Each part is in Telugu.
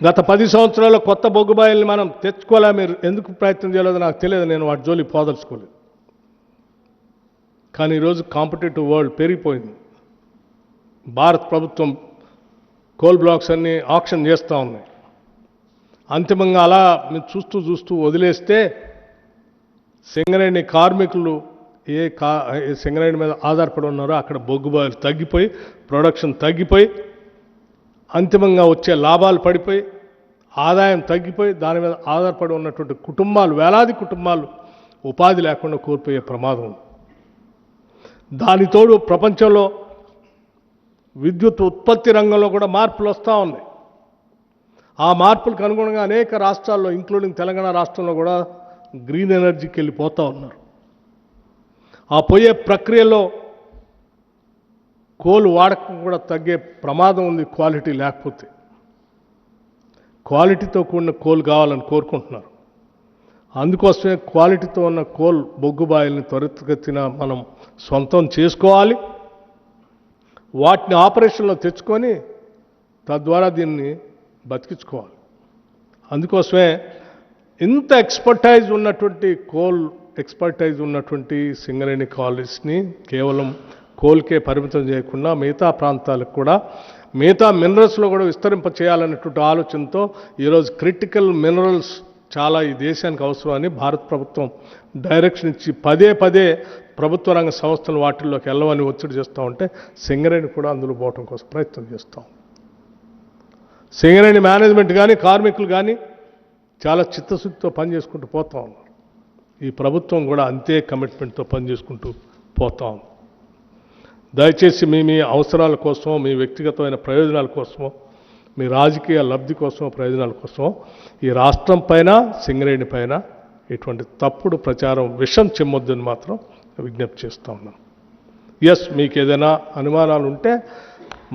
గత 10 సంవత్సరాల్లో కొత్త బొగ్గుబాయిల్ని మనం తెచ్చుకోలే. మీరు ఎందుకు ప్రయత్నం చేయలేదో నాకు తెలియదు, నేను వాటి జోలికి పోదలుచుకోలేదు. కానీ ఈరోజు కాంపిటేటివ్ వరల్డ్ పెరిగిపోయింది. భారత ప్రభుత్వం కోల్ బ్లాక్స్ అన్ని ఆక్షన్ చేస్తూ ఉన్నాయి. అంతిమంగా అలా మీరు చూస్తూ వదిలేస్తే సింగరేణి కార్మికులు ఏ సింగరేణి మీద ఆధారపడి ఉన్నారో అక్కడ బొగ్గుబాయిలు తగ్గిపోయి, ప్రొడక్షన్ తగ్గిపోయి, అంతిమంగా వచ్చే లాభాలు పడిపోయి, ఆదాయం తగ్గిపోయి, దాని మీద ఆధారపడి ఉన్నటువంటి కుటుంబాలు, వేలాది కుటుంబాలు ఉపాధి లేకుండా కోల్పోయే ప్రమాదం ఉంది. దానితోడు ప్రపంచంలో విద్యుత్ ఉత్పత్తి రంగంలో కూడా మార్పులు వస్తూ ఉన్నాయి. ఆ మార్పులకు అనుగుణంగా అనేక రాష్ట్రాల్లో, ఇంక్లూడింగ్ తెలంగాణ రాష్ట్రంలో కూడా గ్రీన్ ఎనర్జీకి వెళ్ళిపోతూ ఉన్నారు. ఆ పోయే ప్రక్రియలో కోల్ వాడకం కూడా తగ్గే ప్రమాదం ఉంది క్వాలిటీ లేకపోతే. క్వాలిటీతో కూడిన కోల్ కావాలని కోరుకుంటున్నారు. అందుకోసమే క్వాలిటీతో ఉన్న కోల్ బొగ్గుబాయిల్ని త్వరితగతిన మనం సొంతం చేసుకోవాలి. వాటిని ఆపరేషన్లో తెచ్చుకొని తద్వారా దీన్ని బతికించుకోవాలి. అందుకోసమే ఇంత ఎక్స్పర్టైజ్ ఉన్నటువంటి సింగరేణి కాలేజ్ని కేవలం కోల్కే పరిమితం చేయకుండా మిగతా ప్రాంతాలకు కూడా, మిగతా మినరల్స్లో కూడా విస్తరింప చేయాలనేటువంటి ఆలోచనతో ఈరోజు క్రిటికల్ మినరల్స్ చాలా ఈ దేశానికి అవసరమని భారత ప్రభుత్వం డైరెక్షన్ ఇచ్చి పదే ప్రభుత్వ రంగ సంస్థలు వాటిల్లోకి వెళ్ళవని ఒత్తిడి చేస్తూ ఉంటే సింగరేణి కూడా అందులో పోవటం కోసం ప్రయత్నం చేస్తాం. సింగరేణి మేనేజ్మెంట్ కానీ, కార్మికులు కానీ చాలా చిత్తశుద్ధితో పనిచేసుకుంటూ పోతా ఉన్నారు. ఈ ప్రభుత్వం కూడా అంతే కమిట్మెంట్తో పనిచేసుకుంటూ పోతా ఉంది. దయచేసి మీ అవసరాల కోసం, మీ వ్యక్తిగతమైన ప్రయోజనాల కోసమో, మీ రాజకీయ లబ్ధి కోసమో, ప్రయోజనాల కోసమో ఈ రాష్ట్రం పైన, సింగరేణి పైన ఇటువంటి తప్పుడు ప్రచారం, విషం చెమ్మొద్దని మాత్రం విజ్ఞప్తి చేస్తూ ఉన్నాను. ఎస్, మీకు ఏదైనా అనుమానాలు ఉంటే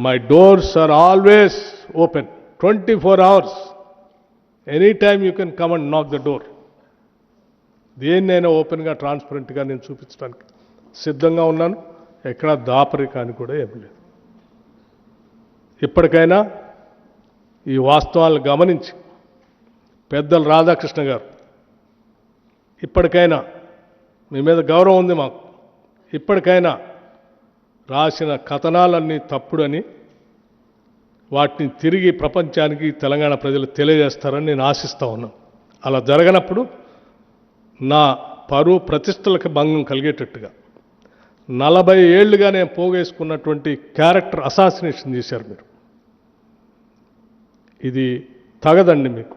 my doors are always open 24 hours. Any time you can come and knock the door. దేన్నైనా ఓపెన్గా, ట్రాన్స్పరెంట్గా నేను చూపించడానికి సిద్ధంగా ఉన్నాను. ఎక్కడా దాపరికాని కూడా ఏం లేదు. ఇప్పటికైనా ఈ వాస్తవాలను గమనించి పెద్దలు రాధాకృష్ణ గారు, ఇప్పటికైనా మీ మీద గౌరవం ఉంది మాకు, ఇప్పటికైనా రాసిన కథనాలన్నీ తప్పుడని వాటిని తిరిగి ప్రపంచానికి, తెలంగాణ ప్రజలు తెలియజేస్తారని నేను ఆశిస్తూ ఉన్నాను. అలా జరగనప్పుడు నా పరువు ప్రతిష్టలకు భంగం కలిగేటట్టుగా 40 ఏళ్లుగా నేను పోగేసుకున్నటువంటి క్యారెక్టర్ అసాసినేషన్ చేశారు మీరు. ఇది తగదండి మీకు,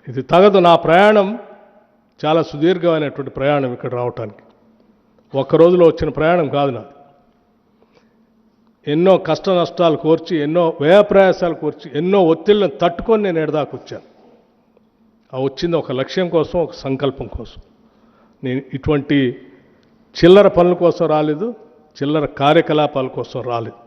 ఇది తగదు. నా ప్రయాణం చాలా సుదీర్ఘమైనటువంటి ప్రయాణం ఇక్కడ రావటానికి. ఒక్క రోజులో వచ్చిన ప్రయాణం కాదు నాది. ఎన్నో కష్ట నష్టాలు కోర్చి, ఎన్నో వ్యయప్రయాసాలు కోర్చి, ఎన్నో ఒత్తిళ్లను తట్టుకొని నేను ఎడదాకా వచ్చాను. ఆ వచ్చింది ఒక లక్ష్యం కోసం, ఒక సంకల్పం కోసం. నేను ఇటువంటి చిల్లర పనుల కోసం రాలేదు, చిల్లర కార్యకలాపాల కోసం రాలేదు.